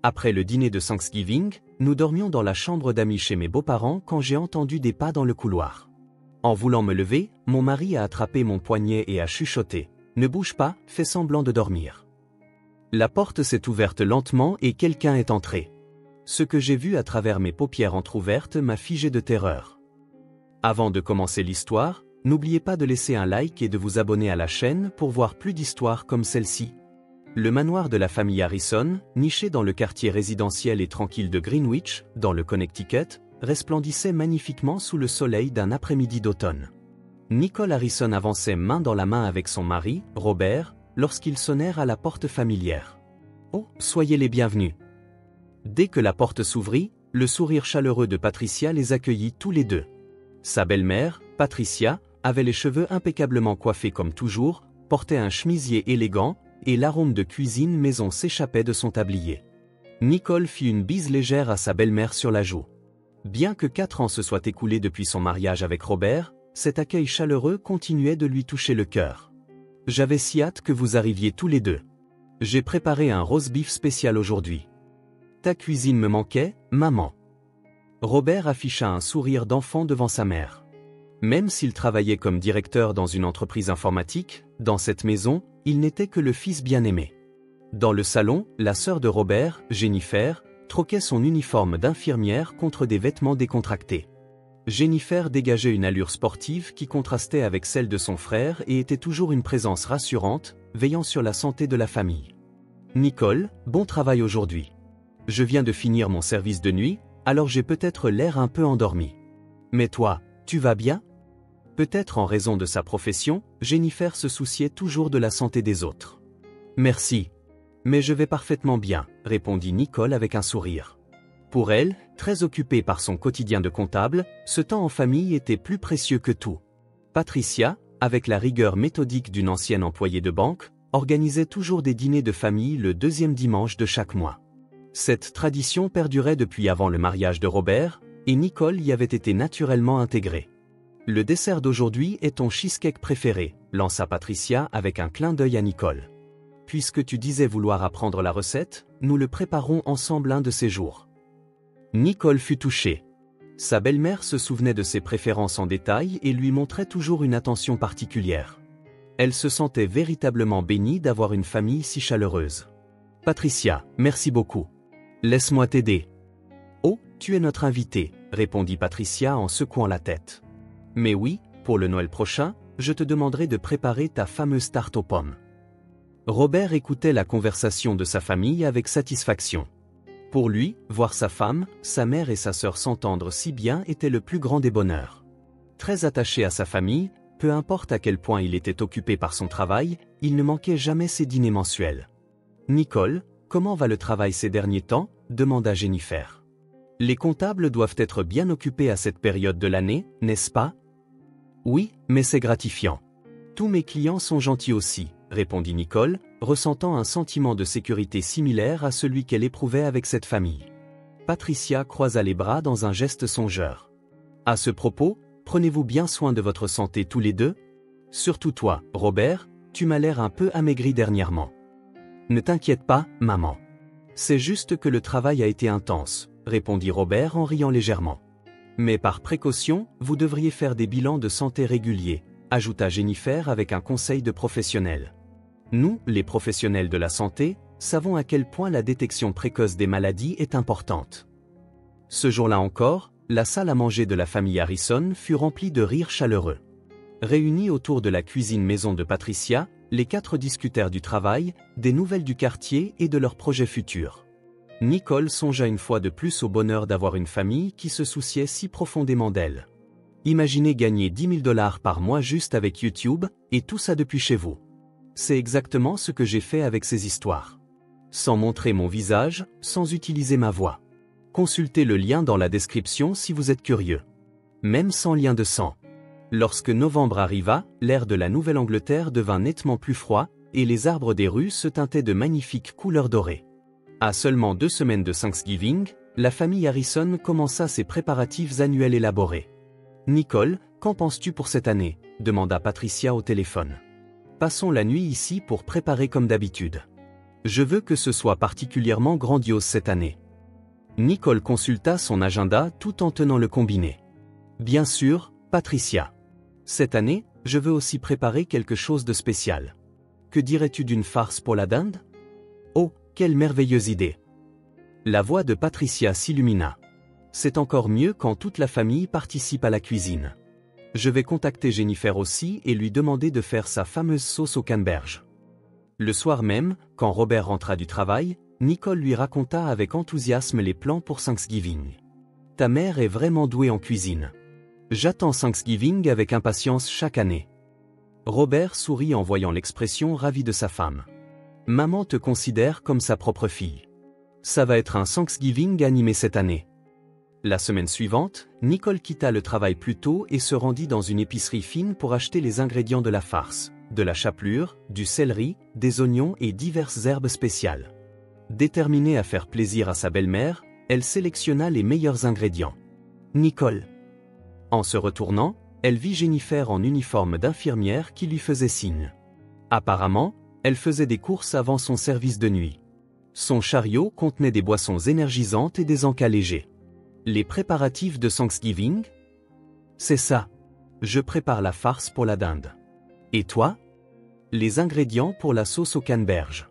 Après le dîner de Thanksgiving, nous dormions dans la chambre d'amis chez mes beaux-parents quand j'ai entendu des pas dans le couloir. En voulant me lever, mon mari a attrapé mon poignet et a chuchoté « Ne bouge pas, fais semblant de dormir ». La porte s'est ouverte lentement et quelqu'un est entré. Ce que j'ai vu à travers mes paupières entr'ouvertes m'a figé de terreur. Avant de commencer l'histoire, n'oubliez pas de laisser un like et de vous abonner à la chaîne pour voir plus d'histoires comme celle-ci. Le manoir de la famille Harrison, niché dans le quartier résidentiel et tranquille de Greenwich, dans le Connecticut, resplendissait magnifiquement sous le soleil d'un après-midi d'automne. Nicole Harrison avançait main dans la main avec son mari, Robert, lorsqu'ils sonnèrent à la porte familière. « Oh, soyez les bienvenus !» Dès que la porte s'ouvrit, le sourire chaleureux de Patricia les accueillit tous les deux. Sa belle-mère, Patricia, avait les cheveux impeccablement coiffés comme toujours, portait un chemisier élégant, et l'arôme de cuisine maison s'échappait de son tablier. Nicole fit une bise légère à sa belle-mère sur la joue. Bien que 4 ans se soient écoulés depuis son mariage avec Robert, cet accueil chaleureux continuait de lui toucher le cœur. « J'avais si hâte que vous arriviez tous les deux. J'ai préparé un roast beef spécial aujourd'hui. Ta cuisine me manquait, maman. » Robert afficha un sourire d'enfant devant sa mère. Même s'il travaillait comme directeur dans une entreprise informatique, dans cette maison, il n'était que le fils bien-aimé. Dans le salon, la sœur de Robert, Jennifer, troquait son uniforme d'infirmière contre des vêtements décontractés. Jennifer dégageait une allure sportive qui contrastait avec celle de son frère et était toujours une présence rassurante, veillant sur la santé de la famille. « Nicole, bon travail aujourd'hui. Je viens de finir mon service de nuit, alors j'ai peut-être l'air un peu endormi. Mais toi, tu vas bien ?» Peut-être en raison de sa profession, Jennifer se souciait toujours de la santé des autres. « Merci. Mais je vais parfaitement bien, » répondit Nicole avec un sourire. Pour elle, très occupée par son quotidien de comptable, ce temps en famille était plus précieux que tout. Patricia, avec la rigueur méthodique d'une ancienne employée de banque, organisait toujours des dîners de famille le 2e dimanche de chaque mois. Cette tradition perdurait depuis avant le mariage de Robert, et Nicole y avait été naturellement intégrée. « Le dessert d'aujourd'hui est ton cheesecake préféré », lança Patricia avec un clin d'œil à Nicole. « Puisque tu disais vouloir apprendre la recette, nous le préparons ensemble un de ces jours. » Nicole fut touchée. Sa belle-mère se souvenait de ses préférences en détail et lui montrait toujours une attention particulière. Elle se sentait véritablement bénie d'avoir une famille si chaleureuse. « Patricia, merci beaucoup. Laisse-moi t'aider. »« Oh, tu es notre invitée, » répondit Patricia en secouant la tête. « Mais oui, pour le Noël prochain, je te demanderai de préparer ta fameuse tarte aux pommes. » Robert écoutait la conversation de sa famille avec satisfaction. Pour lui, voir sa femme, sa mère et sa sœur s'entendre si bien était le plus grand des bonheurs. Très attaché à sa famille, peu importe à quel point il était occupé par son travail, il ne manquait jamais ses dîners mensuels. « Nicole, comment va le travail ces derniers temps ?» demanda Jennifer. « Les comptables doivent être bien occupés à cette période de l'année, n'est-ce pas ? » « Oui, mais c'est gratifiant. Tous mes clients sont gentils aussi, » répondit Nicole, ressentant un sentiment de sécurité similaire à celui qu'elle éprouvait avec cette famille. Patricia croisa les bras dans un geste songeur. « À ce propos, prenez-vous bien soin de votre santé tous les deux ? Surtout toi, Robert, tu m'as l'air un peu amaigri dernièrement. »« Ne t'inquiète pas, maman. C'est juste que le travail a été intense, » répondit Robert en riant légèrement. « Mais par précaution, vous devriez faire des bilans de santé réguliers, » ajouta Jennifer avec un conseil de professionnel. Nous, les professionnels de la santé, savons à quel point la détection précoce des maladies est importante. Ce jour-là encore, la salle à manger de la famille Harrison fut remplie de rires chaleureux. Réunis autour de la cuisine maison de Patricia, les 4 discutèrent du travail, des nouvelles du quartier et de leurs projets futurs. Nicole songea une fois de plus au bonheur d'avoir une famille qui se souciait si profondément d'elle. Imaginez gagner 10 000 $ par mois juste avec YouTube, et tout ça depuis chez vous. C'est exactement ce que j'ai fait avec ces histoires. Sans montrer mon visage, sans utiliser ma voix. Consultez le lien dans la description si vous êtes curieux. Même sans lien de sang. Lorsque novembre arriva, l'air de la Nouvelle-Angleterre devint nettement plus froid, et les arbres des rues se teintaient de magnifiques couleurs dorées. À seulement 2 semaines de Thanksgiving, la famille Harrison commença ses préparatifs annuels élaborés. « Nicole, qu'en penses-tu pour cette année ?» demanda Patricia au téléphone. « Passons la nuit ici pour préparer comme d'habitude. Je veux que ce soit particulièrement grandiose cette année. Nicole consulta son agenda tout en tenant le combiné. Bien sûr, Patricia. Cette année, je veux aussi préparer quelque chose de spécial. Que dirais-tu d'une farce pour la dinde? Oh, quelle merveilleuse idée! La voix de Patricia s'illumina. C'est encore mieux quand toute la famille participe à la cuisine. Je vais contacter Jennifer aussi et lui demander de faire sa fameuse sauce au canneberge. Le soir même, quand Robert rentra du travail, Nicole lui raconta avec enthousiasme les plans pour Thanksgiving. Ta mère est vraiment douée en cuisine. J'attends Thanksgiving avec impatience chaque année. Robert sourit en voyant l'expression ravie de sa femme. Maman te considère comme sa propre fille. Ça va être un Thanksgiving animé cette année. La semaine suivante, Nicole quitta le travail plus tôt et se rendit dans une épicerie fine pour acheter les ingrédients de la farce, de la chapelure, du céleri, des oignons et diverses herbes spéciales. Déterminée à faire plaisir à sa belle-mère, elle sélectionna les meilleurs ingrédients. Nicole. En se retournant, elle vit Jennifer en uniforme d'infirmière qui lui faisait signe. Apparemment, elle faisait des courses avant son service de nuit. Son chariot contenait des boissons énergisantes et des encas légers. Les préparatifs de Thanksgiving? C'est ça. Je prépare la farce pour la dinde. Et toi? Les ingrédients pour la sauce au canneberge.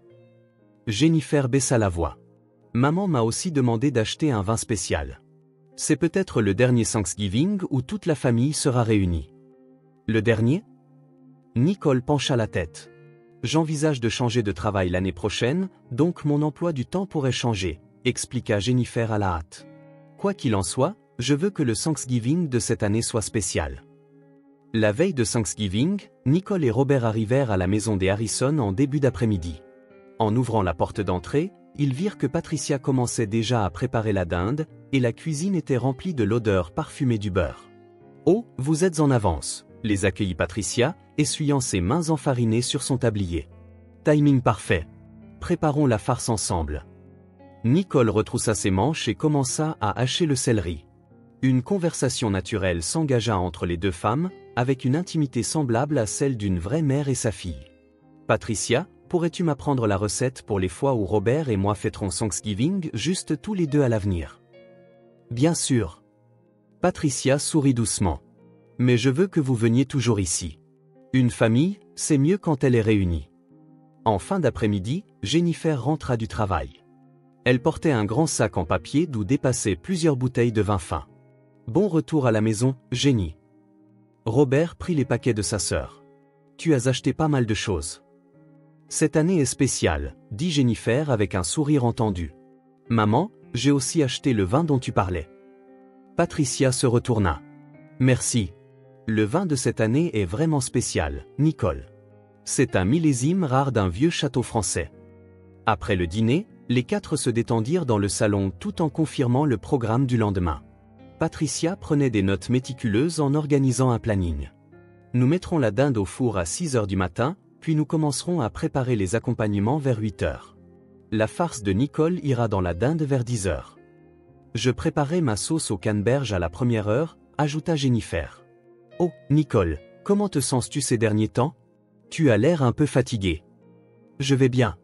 Jennifer baissa la voix. Maman m'a aussi demandé d'acheter un vin spécial. C'est peut-être le dernier Thanksgiving où toute la famille sera réunie. Le dernier? Nicole pencha la tête. J'envisage de changer de travail l'année prochaine, donc mon emploi du temps pourrait changer, expliqua Jennifer à la hâte. Quoi qu'il en soit, je veux que le Thanksgiving de cette année soit spécial. La veille de Thanksgiving, Nicole et Robert arrivèrent à la maison des Harrison en début d'après-midi. En ouvrant la porte d'entrée, ils virent que Patricia commençait déjà à préparer la dinde, et la cuisine était remplie de l'odeur parfumée du beurre. « Oh, vous êtes en avance !» les accueillit Patricia, essuyant ses mains enfarinées sur son tablier. « Timing parfait. Préparons la farce ensemble. » Nicole retroussa ses manches et commença à hacher le céleri. Une conversation naturelle s'engagea entre les deux femmes, avec une intimité semblable à celle d'une vraie mère et sa fille. « Patricia, pourrais-tu m'apprendre la recette pour les fois où Robert et moi fêterons Thanksgiving juste tous les deux à l'avenir? » Bien sûr. Patricia sourit doucement. Mais je veux que vous veniez toujours ici. Une famille, c'est mieux quand elle est réunie. En fin d'après-midi, Jennifer rentra du travail. Elle portait un grand sac en papier d'où dépassaient plusieurs bouteilles de vin fin. Bon retour à la maison, Jenny. Robert prit les paquets de sa sœur. Tu as acheté pas mal de choses. Cette année est spéciale, dit Jennifer avec un sourire entendu. Maman, j'ai aussi acheté le vin dont tu parlais. Patricia se retourna. Merci. Le vin de cette année est vraiment spécial, Nicole. C'est un millésime rare d'un vieux château français. Après le dîner, les quatre se détendirent dans le salon tout en confirmant le programme du lendemain. Patricia prenait des notes méticuleuses en organisant un planning. Nous mettrons la dinde au four à 6 heures du matin, puis nous commencerons à préparer les accompagnements vers 8 heures. La farce de Nicole ira dans la dinde vers 10 heures. Je préparerai ma sauce au canneberge à la première heure, ajouta Jennifer. Oh, Nicole, comment te sens-tu ces derniers temps? Tu as l'air un peu fatiguée. Je vais bien.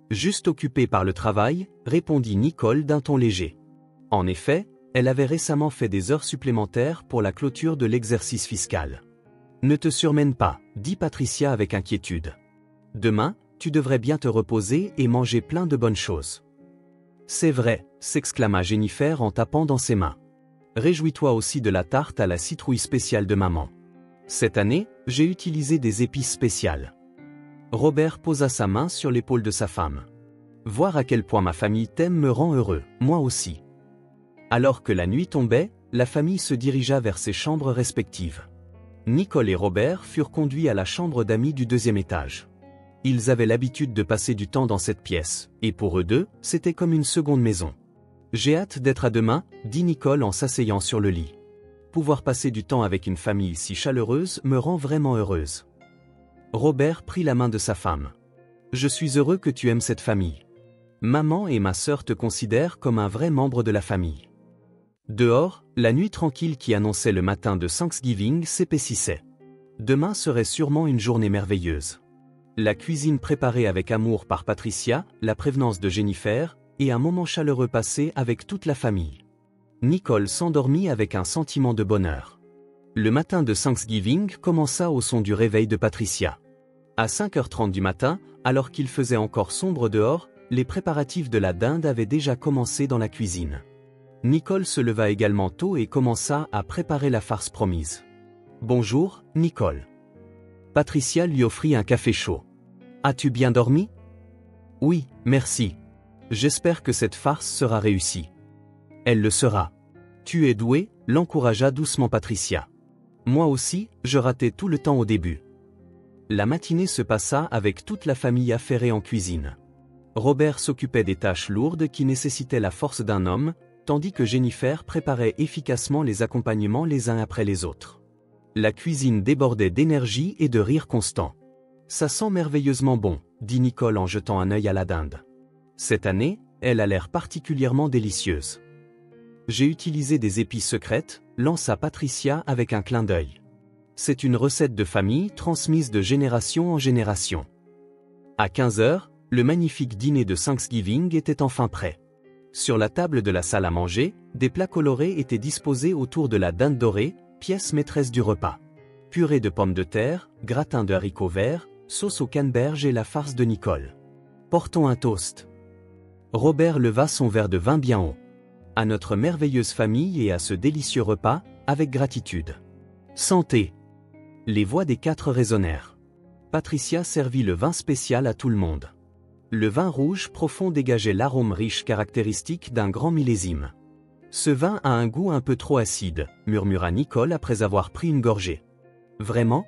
Juste occupée par le travail, répondit Nicole d'un ton léger. En effet, elle avait récemment fait des heures supplémentaires pour la clôture de l'exercice fiscal. Ne te surmène pas, dit Patricia avec inquiétude. Demain, tu devrais bien te reposer et manger plein de bonnes choses. C'est vrai, s'exclama Jennifer en tapant dans ses mains. Réjouis-toi aussi de la tarte à la citrouille spéciale de maman. Cette année, j'ai utilisé des épices spéciales. Robert posa sa main sur l'épaule de sa femme. Voir à quel point ma famille t'aime me rend heureux, moi aussi. Alors que la nuit tombait, la famille se dirigea vers ses chambres respectives. Nicole et Robert furent conduits à la chambre d'amis du deuxième étage. Ils avaient l'habitude de passer du temps dans cette pièce, et pour eux deux, c'était comme une seconde maison. J'ai hâte d'être à demain, dit Nicole en s'asseyant sur le lit. Pouvoir passer du temps avec une famille si chaleureuse me rend vraiment heureuse. Robert prit la main de sa femme. Je suis heureux que tu aimes cette famille. Maman et ma sœur te considèrent comme un vrai membre de la famille. Dehors, la nuit tranquille qui annonçait le matin de Thanksgiving s'épaississait. Demain serait sûrement une journée merveilleuse. La cuisine préparée avec amour par Patricia, la prévenance de Jennifer, et un moment chaleureux passé avec toute la famille. Nicole s'endormit avec un sentiment de bonheur. Le matin de Thanksgiving commença au son du réveil de Patricia. À 5h30 du matin, alors qu'il faisait encore sombre dehors, les préparatifs de la dinde avaient déjà commencé dans la cuisine. Nicole se leva également tôt et commença à préparer la farce promise. « Bonjour, Nicole. » Patricia lui offrit un café chaud. « As-tu bien dormi ? » ?»« Oui, merci. J'espère que cette farce sera réussie. »« Elle le sera. »« Tu es doué, » l'encouragea doucement Patricia. « Moi aussi, je ratais tout le temps au début. » La matinée se passa avec toute la famille affairée en cuisine. Robert s'occupait des tâches lourdes qui nécessitaient la force d'un homme, tandis que Jennifer préparait efficacement les accompagnements les uns après les autres. La cuisine débordait d'énergie et de rire constant. « Ça sent merveilleusement bon, » dit Nicole en jetant un œil à la dinde. Cette année, elle a l'air particulièrement délicieuse. « J'ai utilisé des épices secrètes, » lança Patricia avec un clin d'œil. C'est une recette de famille transmise de génération en génération. À 15h, le magnifique dîner de Thanksgiving était enfin prêt. Sur la table de la salle à manger, des plats colorés étaient disposés autour de la dinde dorée, pièce maîtresse du repas. Purée de pommes de terre, gratin de haricots verts, sauce au canneberge et la farce de Nicole. Portons un toast. Robert leva son verre de vin bien haut. À notre merveilleuse famille et à ce délicieux repas, avec gratitude. Santé. Les voix des quatre résonnèrent. Patricia servit le vin spécial à tout le monde. Le vin rouge profond dégageait l'arôme riche caractéristique d'un grand millésime. Ce vin a un goût un peu trop acide, murmura Nicole après avoir pris une gorgée. Vraiment ?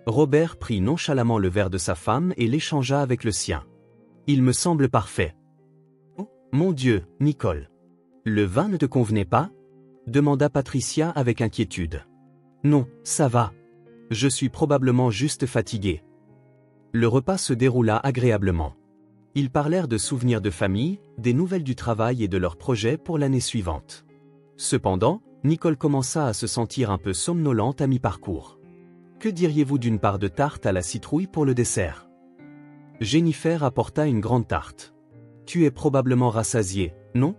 Robert prit nonchalamment le verre de sa femme et l'échangea avec le sien. Il me semble parfait. Oh, mon Dieu, Nicole. Le vin ne te convenait pas ? Demanda Patricia avec inquiétude. Non, ça va. Je suis probablement juste fatiguée. Le repas se déroula agréablement. Ils parlèrent de souvenirs de famille, des nouvelles du travail et de leurs projets pour l'année suivante. Cependant, Nicole commença à se sentir un peu somnolente à mi-parcours. Que diriez-vous d'une part de tarte à la citrouille pour le dessert ? Jennifer apporta une grande tarte. Tu es probablement rassasié, non ?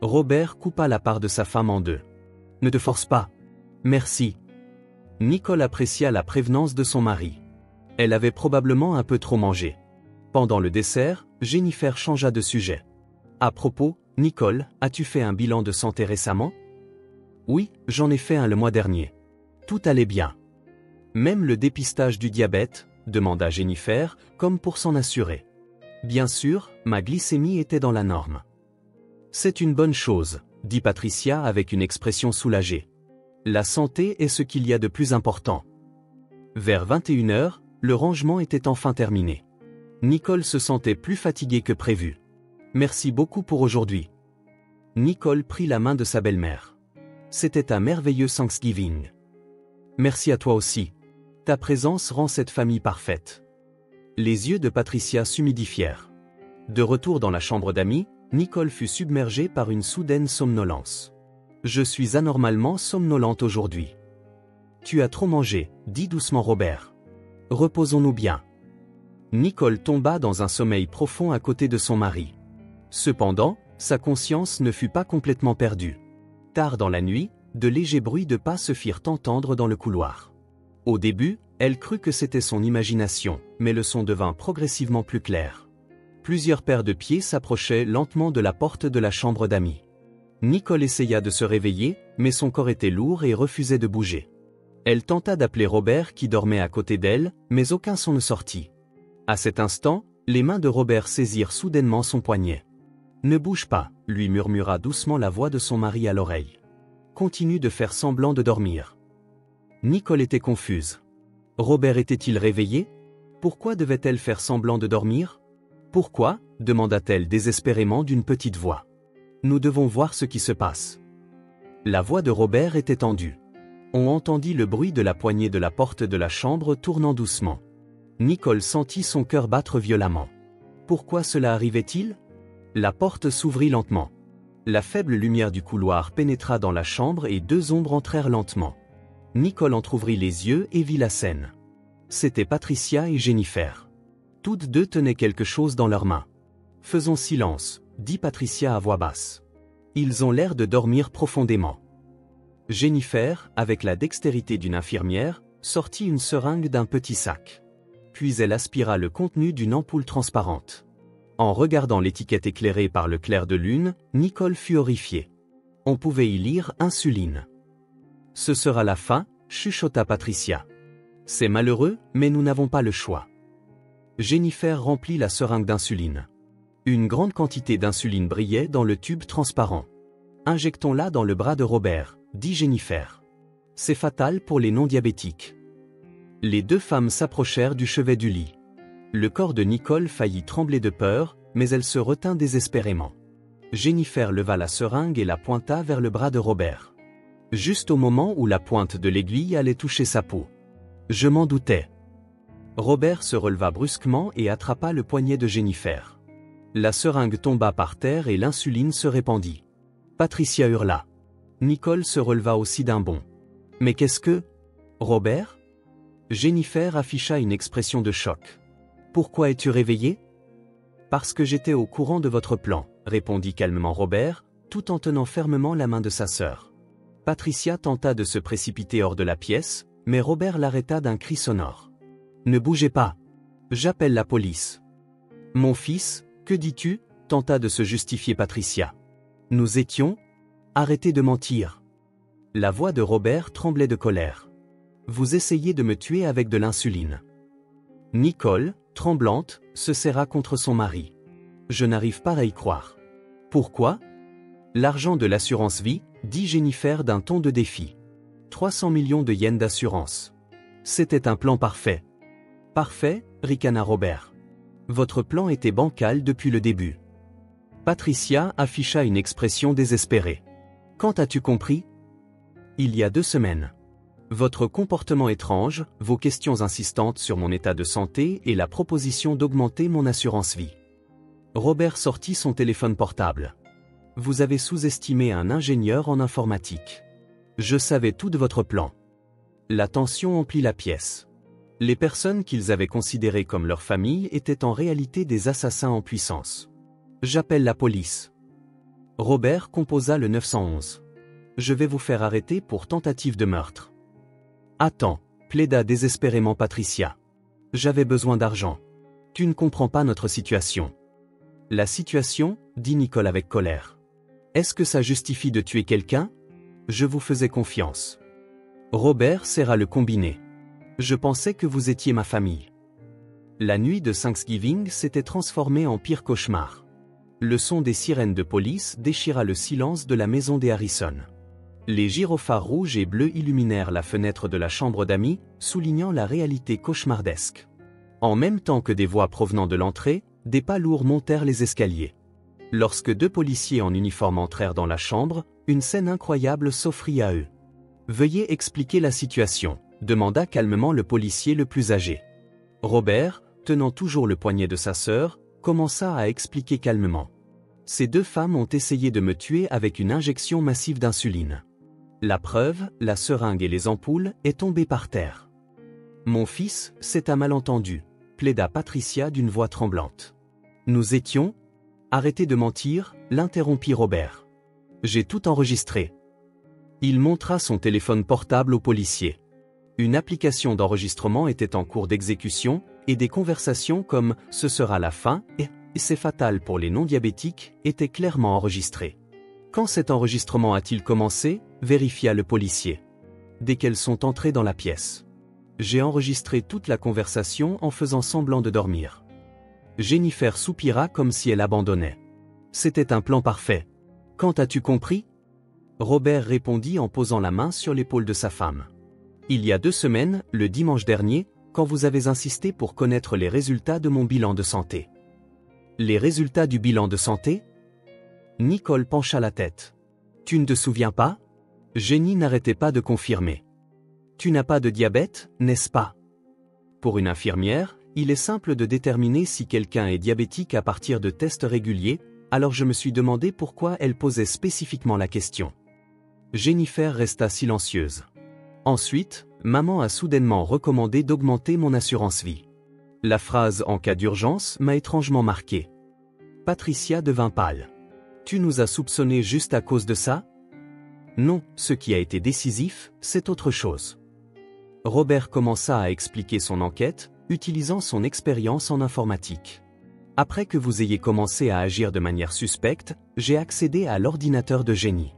Robert coupa la part de sa femme en deux. Ne te force pas. Merci. Nicole apprécia la prévenance de son mari. Elle avait probablement un peu trop mangé. Pendant le dessert, Jennifer changea de sujet. À propos, Nicole, as-tu fait un bilan de santé récemment ? Oui, j'en ai fait un le mois dernier. Tout allait bien. Même le dépistage du diabète ? Demanda Jennifer, comme pour s'en assurer. Bien sûr, ma glycémie était dans la norme. C'est une bonne chose, dit Patricia avec une expression soulagée. La santé est ce qu'il y a de plus important. Vers 21h, le rangement était enfin terminé. Nicole se sentait plus fatiguée que prévu. Merci beaucoup pour aujourd'hui. Nicole prit la main de sa belle-mère. C'était un merveilleux Thanksgiving. Merci à toi aussi. Ta présence rend cette famille parfaite. Les yeux de Patricia s'humidifièrent. De retour dans la chambre d'amis, Nicole fut submergée par une soudaine somnolence. Je suis anormalement somnolente aujourd'hui. Tu as trop mangé, dit doucement Robert. Reposons-nous bien. Nicole tomba dans un sommeil profond à côté de son mari. Cependant, sa conscience ne fut pas complètement perdue. Tard dans la nuit, de légers bruits de pas se firent entendre dans le couloir. Au début, elle crut que c'était son imagination, mais le son devint progressivement plus clair. Plusieurs paires de pieds s'approchaient lentement de la porte de la chambre d'amis. Nicole essaya de se réveiller, mais son corps était lourd et refusait de bouger. Elle tenta d'appeler Robert qui dormait à côté d'elle, mais aucun son ne sortit. À cet instant, les mains de Robert saisirent soudainement son poignet. « Ne bouge pas », lui murmura doucement la voix de son mari à l'oreille. « Continue de faire semblant de dormir. » Nicole était confuse. Robert était-il réveillé ? Pourquoi devait-elle faire semblant de dormir ? Pourquoi ? demanda-t-elle désespérément d'une petite voix. Nous devons voir ce qui se passe. La voix de Robert était tendue. On entendit le bruit de la poignée de la porte de la chambre tournant doucement. Nicole sentit son cœur battre violemment. Pourquoi cela arrivait-il ? La porte s'ouvrit lentement. La faible lumière du couloir pénétra dans la chambre et deux ombres entrèrent lentement. Nicole entr'ouvrit les yeux et vit la scène. C'étaient Patricia et Jennifer. Toutes deux tenaient quelque chose dans leurs mains. « Faisons silence », dit Patricia à voix basse. Ils ont l'air de dormir profondément. Jennifer, avec la dextérité d'une infirmière, sortit une seringue d'un petit sac. Puis elle aspira le contenu d'une ampoule transparente. En regardant l'étiquette éclairée par le clair de lune, Nicole fut horrifiée. On pouvait y lire « Insuline ». « Ce sera la fin », chuchota Patricia. « C'est malheureux, mais nous n'avons pas le choix. » Jennifer remplit la seringue d'insuline. Une grande quantité d'insuline brillait dans le tube transparent. « Injectons-la dans le bras de Robert », dit Jennifer. « C'est fatal pour les non-diabétiques. » Les deux femmes s'approchèrent du chevet du lit. Le corps de Nicole faillit trembler de peur, mais elle se retint désespérément. Jennifer leva la seringue et la pointa vers le bras de Robert. Juste au moment où la pointe de l'aiguille allait toucher sa peau. Je m'en doutais. Robert se releva brusquement et attrapa le poignet de Jennifer. La seringue tomba par terre et l'insuline se répandit. Patricia hurla. Nicole se releva aussi d'un bond. « Mais qu'est-ce que... Robert ?» Jennifer afficha une expression de choc. « Pourquoi es-tu réveillé ?»« Parce que j'étais au courant de votre plan », répondit calmement Robert, tout en tenant fermement la main de sa sœur. Patricia tenta de se précipiter hors de la pièce, mais Robert l'arrêta d'un cri sonore. « Ne bougez pas. J'appelle la police. »« Mon fils, que dis-tu » tenta de se justifier Patricia. « Nous étions... » « Arrêtez de mentir. » La voix de Robert tremblait de colère. « Vous essayez de me tuer avec de l'insuline. » Nicole, tremblante, se serra contre son mari. « Je n'arrive pas à y croire. »« Pourquoi ?»« L'argent de l'assurance vie, » dit Jennifer d'un ton de défi. 300 millions de yens d'assurance. C'était un plan parfait. Parfait, ricana Robert. Votre plan était bancal depuis le début. Patricia afficha une expression désespérée. Quand as-tu compris ? Il y a 2 semaines. Votre comportement étrange, vos questions insistantes sur mon état de santé et la proposition d'augmenter mon assurance vie. Robert sortit son téléphone portable. Vous avez sous-estimé un ingénieur en informatique. Je savais tout de votre plan. La tension emplit la pièce. Les personnes qu'ils avaient considérées comme leur famille étaient en réalité des assassins en puissance. J'appelle la police. Robert composa le 911. Je vais vous faire arrêter pour tentative de meurtre. Attends, plaida désespérément Patricia. J'avais besoin d'argent. Tu ne comprends pas notre situation. La situation, dit Nicole avec colère. Est-ce que ça justifie de tuer quelqu'un ? Je vous faisais confiance. Robert serra le combiné. Je pensais que vous étiez ma famille. La nuit de Thanksgiving s'était transformée en pire cauchemar. Le son des sirènes de police déchira le silence de la maison des Harrison. Les gyrophares rouges et bleus illuminèrent la fenêtre de la chambre d'amis, soulignant la réalité cauchemardesque. En même temps que des voix provenant de l'entrée, des pas lourds montèrent les escaliers. Lorsque 2 policiers en uniforme entrèrent dans la chambre, une scène incroyable s'offrit à eux. « Veuillez expliquer la situation », demanda calmement le policier le plus âgé. Robert, tenant toujours le poignet de sa sœur, commença à expliquer calmement. Ces 2 femmes ont essayé de me tuer avec une injection massive d'insuline. La preuve, la seringue et les ampoules, est tombée par terre. Mon fils, c'est un malentendu, plaida Patricia d'une voix tremblante. Nous étions... Arrêtez de mentir, l'interrompit Robert. J'ai tout enregistré. Il montra son téléphone portable au policier. Une application d'enregistrement était en cours d'exécution, et des conversations comme « ce sera la fin » et « c'est fatal pour les non-diabétiques » étaient clairement enregistrées. Quand cet enregistrement a-t-il commencé ? Vérifia le policier. Dès qu'elles sont entrées dans la pièce. J'ai enregistré toute la conversation en faisant semblant de dormir. Jennifer soupira comme si elle abandonnait. C'était un plan parfait. Quand as-tu compris ? Robert répondit en posant la main sur l'épaule de sa femme. Il y a 2 semaines, le dimanche dernier, quand vous avez insisté pour connaître les résultats de mon bilan de santé. Les résultats du bilan de santé ? Nicole pencha la tête. Tu ne te souviens pas ? Jenny n'arrêtait pas de confirmer. Tu n'as pas de diabète, n'est-ce pas ? Pour une infirmière, il est simple de déterminer si quelqu'un est diabétique à partir de tests réguliers, alors je me suis demandé pourquoi elle posait spécifiquement la question. Jennifer resta silencieuse. Ensuite, Maman a soudainement recommandé d'augmenter mon assurance vie. La phrase « en cas d'urgence » m'a étrangement marqué. Patricia devint pâle. Tu nous as soupçonnés juste à cause de ça? Non, ce qui a été décisif, c'est autre chose. Robert commença à expliquer son enquête, utilisant son expérience en informatique. Après que vous ayez commencé à agir de manière suspecte, j'ai accédé à l'ordinateur de Jenny.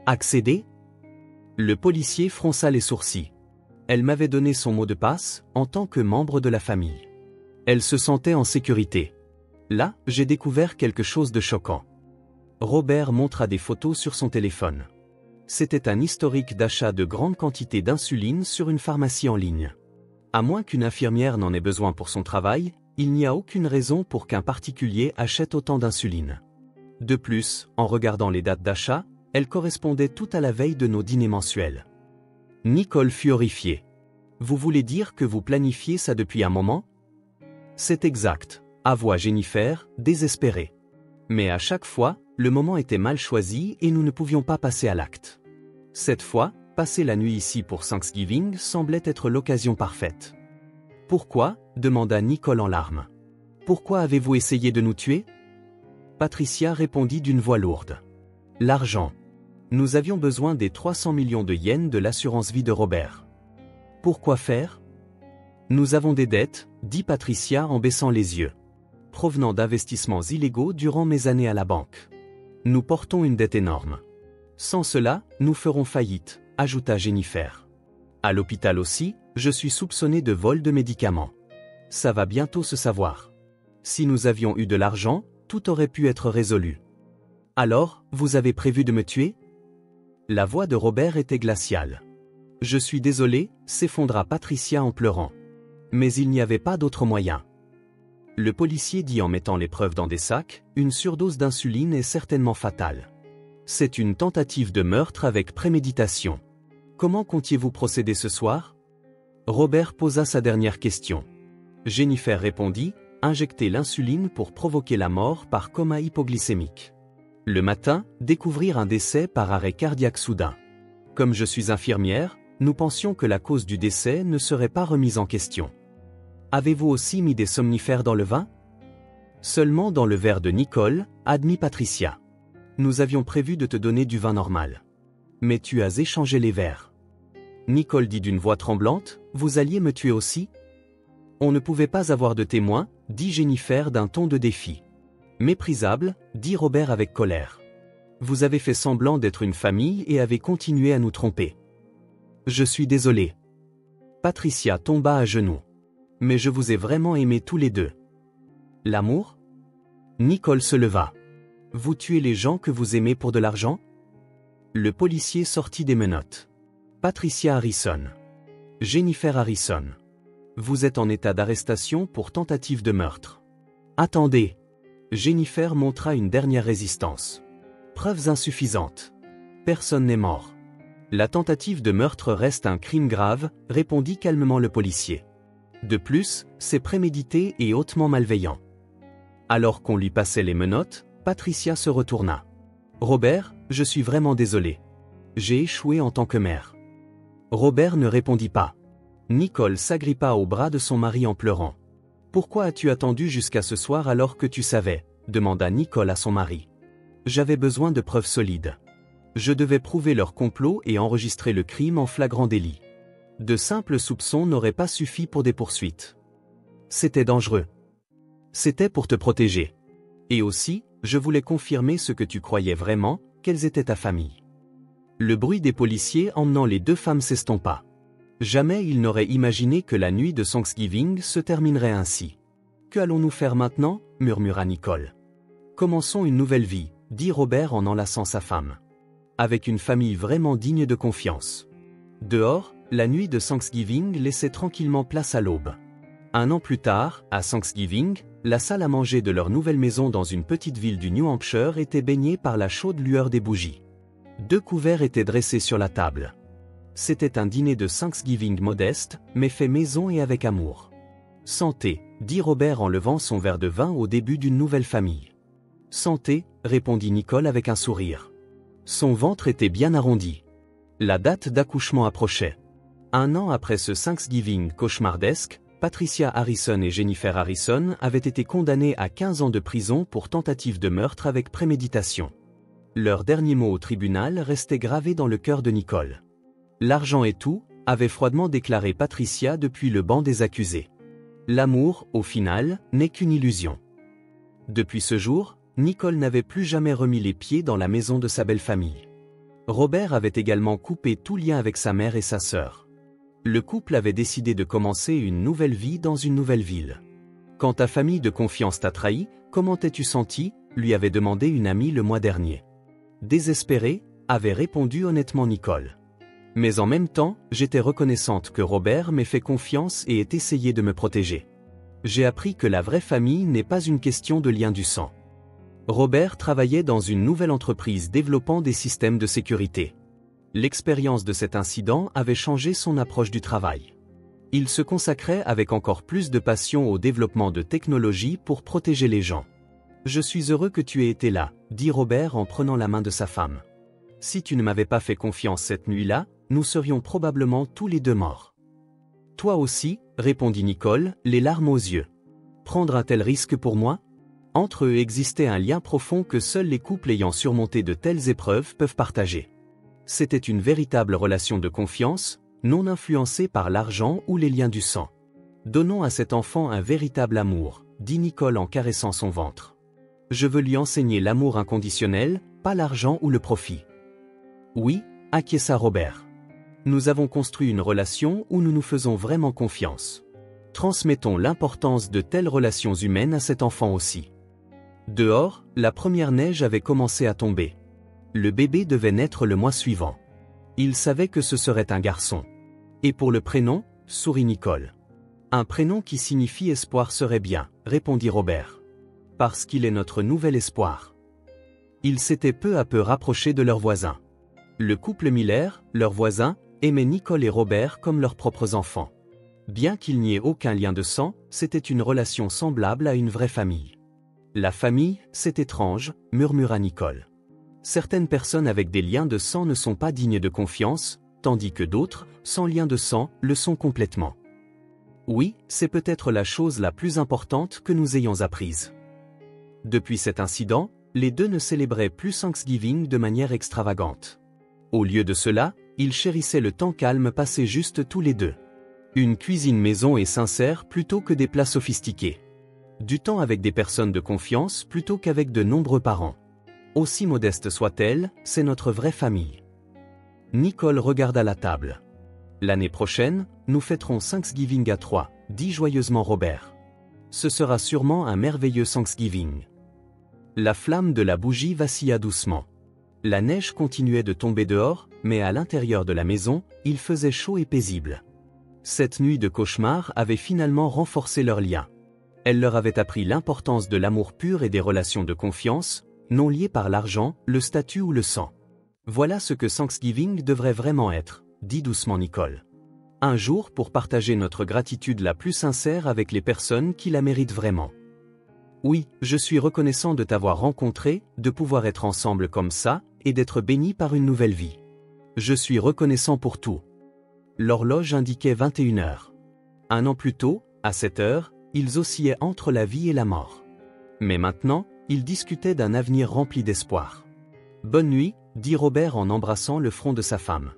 Accédé? Le policier fronça les sourcils. Elle m'avait donné son mot de passe, en tant que membre de la famille. Elle se sentait en sécurité. Là, j'ai découvert quelque chose de choquant. Robert montra des photos sur son téléphone. C'était un historique d'achat de grandes quantités d'insuline sur une pharmacie en ligne. À moins qu'une infirmière n'en ait besoin pour son travail, il n'y a aucune raison pour qu'un particulier achète autant d'insuline. De plus, en regardant les dates d'achat, elles correspondaient toutes à la veille de nos dîners mensuels. Nicole fut horrifiée. Vous voulez dire que vous planifiez ça depuis un moment? C'est exact, avoua Jennifer, désespérée. Mais à chaque fois, le moment était mal choisi et nous ne pouvions pas passer à l'acte. Cette fois, passer la nuit ici pour Thanksgiving semblait être l'occasion parfaite. Pourquoi? Demanda Nicole en larmes. Pourquoi avez-vous essayé de nous tuer? Patricia répondit d'une voix lourde. L'argent. Nous avions besoin des 300 millions de yens de l'assurance vie de Robert. Pourquoi faire? Nous avons des dettes, dit Patricia en baissant les yeux. Provenant d'investissements illégaux durant mes années à la banque. Nous portons une dette énorme. Sans cela, nous ferons faillite, ajouta Jennifer. À l'hôpital aussi, je suis soupçonné de vol de médicaments. Ça va bientôt se savoir. Si nous avions eu de l'argent, tout aurait pu être résolu. Alors, vous avez prévu de me tuer? La voix de Robert était glaciale. Je suis désolé, s'effondra Patricia en pleurant. Mais il n'y avait pas d'autre moyen. Le policier dit en mettant les preuves dans des sacs, une surdose d'insuline est certainement fatale. C'est une tentative de meurtre avec préméditation. Comment comptiez-vous procéder ce soir? Robert posa sa dernière question. Jennifer répondit, injecter l'insuline pour provoquer la mort par coma hypoglycémique. Le matin, découvrir un décès par arrêt cardiaque soudain. Comme je suis infirmière, nous pensions que la cause du décès ne serait pas remise en question. Avez-vous aussi mis des somnifères dans le vin? Seulement dans le verre de Nicole, admit Patricia. Nous avions prévu de te donner du vin normal. Mais tu as échangé les verres. Nicole dit d'une voix tremblante, vous alliez me tuer aussi? On ne pouvait pas avoir de témoins, dit Jennifer d'un ton de défi. Méprisable, dit Robert avec colère. Vous avez fait semblant d'être une famille et avez continué à nous tromper. Je suis désolé. Patricia tomba à genoux. Mais je vous ai vraiment aimés tous les deux. L'amour? Nicole se leva. Vous tuez les gens que vous aimez pour de l'argent? Le policier sortit des menottes. Patricia Harrison. Jennifer Harrison. Vous êtes en état d'arrestation pour tentative de meurtre. Attendez. Jennifer montra une dernière résistance. Preuves insuffisantes. Personne n'est mort. La tentative de meurtre reste un crime grave, répondit calmement le policier. De plus, c'est prémédité et hautement malveillant. Alors qu'on lui passait les menottes, Patricia se retourna. Robert, je suis vraiment désolé. J'ai échoué en tant que mère. Robert ne répondit pas. Nicole s'agrippa au bras de son mari en pleurant. Pourquoi as-tu attendu jusqu'à ce soir alors que tu savais? Demanda Nicole à son mari. J'avais besoin de preuves solides. Je devais prouver leur complot et enregistrer le crime en flagrant délit. De simples soupçons n'auraient pas suffi pour des poursuites. C'était dangereux. C'était pour te protéger. Et aussi, je voulais confirmer ce que tu croyais vraiment, qu'elles étaient ta famille. Le bruit des policiers emmenant les deux femmes s'estompa. Jamais ils n'auraient imaginé que la nuit de Thanksgiving se terminerait ainsi. Que allons-nous faire maintenant? Murmura Nicole. Commençons une nouvelle vie, dit Robert en enlaçant sa femme. Avec une famille vraiment digne de confiance. Dehors, la nuit de Thanksgiving laissait tranquillement place à l'aube. Un an plus tard, à Thanksgiving, la salle à manger de leur nouvelle maison dans une petite ville du New Hampshire était baignée par la chaude lueur des bougies. 2 couverts étaient dressés sur la table. C'était un dîner de Thanksgiving modeste, mais fait maison et avec amour. Santé, dit Robert en levant son verre de vin au début d'une nouvelle famille. Santé, répondit Nicole avec un sourire. Son ventre était bien arrondi. La date d'accouchement approchait. Un an après ce Thanksgiving cauchemardesque, Patricia Harrison et Jennifer Harrison avaient été condamnées à 15 ans de prison pour tentative de meurtre avec préméditation. Leur dernier mot au tribunal restait gravé dans le cœur de Nicole. L'argent est tout, avait froidement déclaré Patricia depuis le banc des accusés. L'amour, au final, n'est qu'une illusion. Depuis ce jour, Nicole n'avait plus jamais remis les pieds dans la maison de sa belle famille. Robert avait également coupé tout lien avec sa mère et sa sœur. Le couple avait décidé de commencer une nouvelle vie dans une nouvelle ville. Quand ta famille de confiance t'a trahi, comment t'es-tu senti, lui avait demandé une amie le mois dernier. Désespérée, avait répondu honnêtement Nicole. Mais en même temps, j'étais reconnaissante que Robert m'ait fait confiance et ait essayé de me protéger. J'ai appris que la vraie famille n'est pas une question de lien du sang. Robert travaillait dans une nouvelle entreprise développant des systèmes de sécurité. L'expérience de cet incident avait changé son approche du travail. Il se consacrait avec encore plus de passion au développement de technologies pour protéger les gens. « Je suis heureux que tu aies été là », dit Robert en prenant la main de sa femme. « Si tu ne m'avais pas fait confiance cette nuit-là, nous serions probablement tous les deux morts. »« Toi aussi », répondit Nicole, les larmes aux yeux. « Prendre un tel risque pour moi ?» Entre eux existait un lien profond que seuls les couples ayant surmonté de telles épreuves peuvent partager. C'était une véritable relation de confiance, non influencée par l'argent ou les liens du sang. « Donnons à cet enfant un véritable amour », dit Nicole en caressant son ventre. « Je veux lui enseigner l'amour inconditionnel, pas l'argent ou le profit. » Oui, acquiesça Robert. Nous avons construit une relation où nous nous faisons vraiment confiance. Transmettons l'importance de telles relations humaines à cet enfant aussi. Dehors, la première neige avait commencé à tomber. Le bébé devait naître le mois suivant. Il savait que ce serait un garçon. Et pour le prénom, sourit Nicole. Un prénom qui signifie espoir serait bien, répondit Robert. Parce qu'il est notre nouvel espoir. Ils s'étaient peu à peu rapprochés de leurs voisins. Le couple Miller, leurs voisins, aimait Nicole et Robert comme leurs propres enfants. Bien qu'il n'y ait aucun lien de sang, c'était une relation semblable à une vraie famille. La famille, c'est étrange, murmura Nicole. Certaines personnes avec des liens de sang ne sont pas dignes de confiance, tandis que d'autres, sans lien de sang, le sont complètement. Oui, c'est peut-être la chose la plus importante que nous ayons apprise. Depuis cet incident, les deux ne célébraient plus Thanksgiving de manière extravagante. Au lieu de cela, ils chérissaient le temps calme passé juste tous les deux. Une cuisine maison et sincère plutôt que des plats sophistiqués. Du temps avec des personnes de confiance plutôt qu'avec de nombreux parents. Aussi modeste soit-elle, c'est notre vraie famille. Nicole regarda la table. L'année prochaine, nous fêterons Thanksgiving à 3, dit joyeusement Robert. Ce sera sûrement un merveilleux Thanksgiving. La flamme de la bougie vacilla doucement. La neige continuait de tomber dehors, mais à l'intérieur de la maison, il faisait chaud et paisible. Cette nuit de cauchemar avait finalement renforcé leur lien. Elle leur avait appris l'importance de l'amour pur et des relations de confiance, non liées par l'argent, le statut ou le sang. Voilà ce que Thanksgiving devrait vraiment être, dit doucement Nicole. Un jour pour partager notre gratitude la plus sincère avec les personnes qui la méritent vraiment. Oui, je suis reconnaissant de t'avoir rencontré, de pouvoir être ensemble comme ça, et d'être béni par une nouvelle vie. Je suis reconnaissant pour tout. L'horloge indiquait 21 heures. Un an plus tôt, à 7 heures, ils oscillaient entre la vie et la mort. Mais maintenant, ils discutaient d'un avenir rempli d'espoir. Bonne nuit, dit Robert en embrassant le front de sa femme.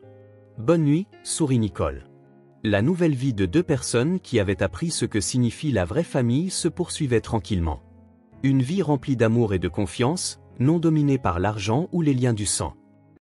Bonne nuit, sourit Nicole. La nouvelle vie de deux personnes qui avaient appris ce que signifie la vraie famille se poursuivait tranquillement. Une vie remplie d'amour et de confiance, non dominée par l'argent ou les liens du sang.